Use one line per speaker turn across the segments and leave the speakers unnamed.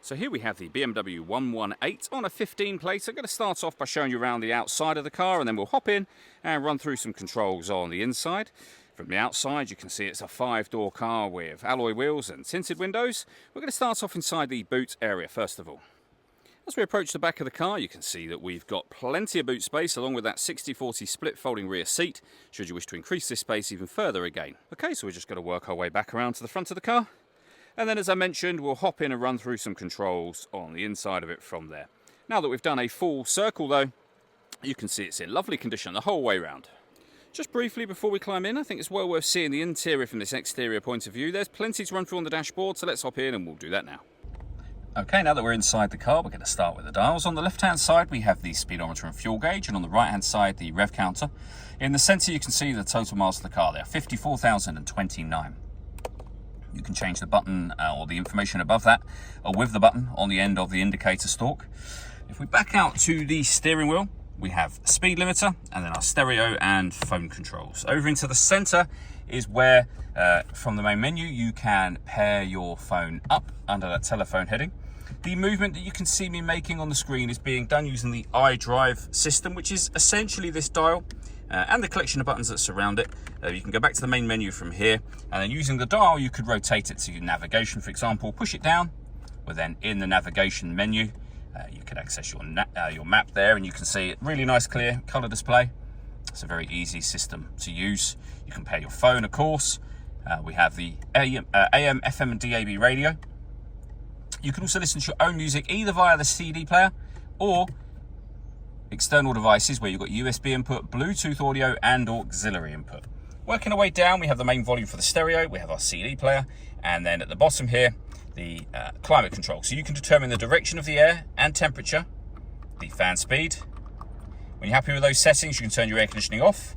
So here we have the BMW 118 on a 15 plate. I'm going to start off by showing you around the outside of the car, and then we'll hop in and run through some controls on the inside. From the outside you can see it's a 5-door car with alloy wheels and tinted windows. We're going to start off inside the boot area first of all. As we approach the back of the car, you can see that we've got plenty of boot space along with that 60/40 split folding rear seat, should you wish to increase this space even further again. Okay, so we're just going to work our way back around to the front of the car. And then, as I mentioned, we'll hop in and run through some controls on the inside of it from there. Now that we've done a full circle though, you can see it's in lovely condition the whole way round. Just briefly before we climb in, I think it's well worth seeing the interior from this exterior point of view. There's plenty to run through on the dashboard, so let's hop in and we'll do that now. Okay, now that we're inside the car, we're going to start with the dials. On the left-hand side, we have the speedometer and fuel gauge, and on the right-hand side, the rev counter. In the centre, you can see the total miles of the car there, 54,029. You can change the button or the information above that with the button on the end of the indicator stalk. If we back out to the steering wheel, we have speed limiter and then our stereo and phone controls. Over into the center is where from the main menu you can pair your phone up under that telephone heading. The movement that you can see me making on the screen is being done using the iDrive system, which is essentially this dial and the collection of buttons that surround it. You can go back to the main menu from here, and then using the dial you could rotate it to navigation, for example. Push it down, well then in the navigation menu you can access your map there, and you can see it really nice clear colour display. It's a very easy system to use. You can pair your phone, of course. We have the AM, FM and DAB radio. You can also listen to your own music either via the CD player or external devices where you've got USB input, Bluetooth audio and auxiliary input. Working our way down, we have the main volume for the stereo, we have our CD player, and then at the bottom here, the climate control. So you can determine the direction of the air and temperature, the fan speed. When you're happy with those settings, you can turn your air conditioning off,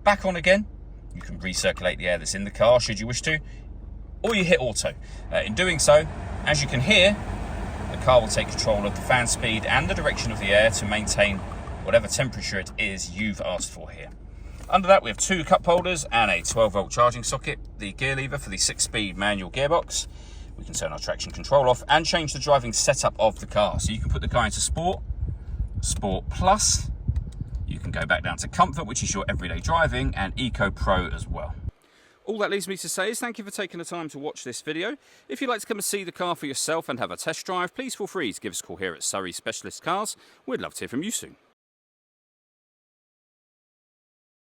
back on again. You can recirculate the air that's in the car should you wish to, or you hit auto. In doing so, as you can hear, the car will take control of the fan speed and the direction of the air to maintain whatever temperature it is you've asked for here. Under that we have 2 cup holders and a 12-volt charging socket, the gear lever for the 6-speed manual gearbox. We can turn our traction control off and change the driving setup of the car. So you can put the car into Sport, Sport Plus, you can go back down to Comfort, which is your everyday driving, and Eco Pro as well. All that leaves me to say is thank you for taking the time to watch this video. If you'd like to come and see the car for yourself and have a test drive, please feel free to give us a call here at Surrey Specialist Cars. We'd love to hear from you soon.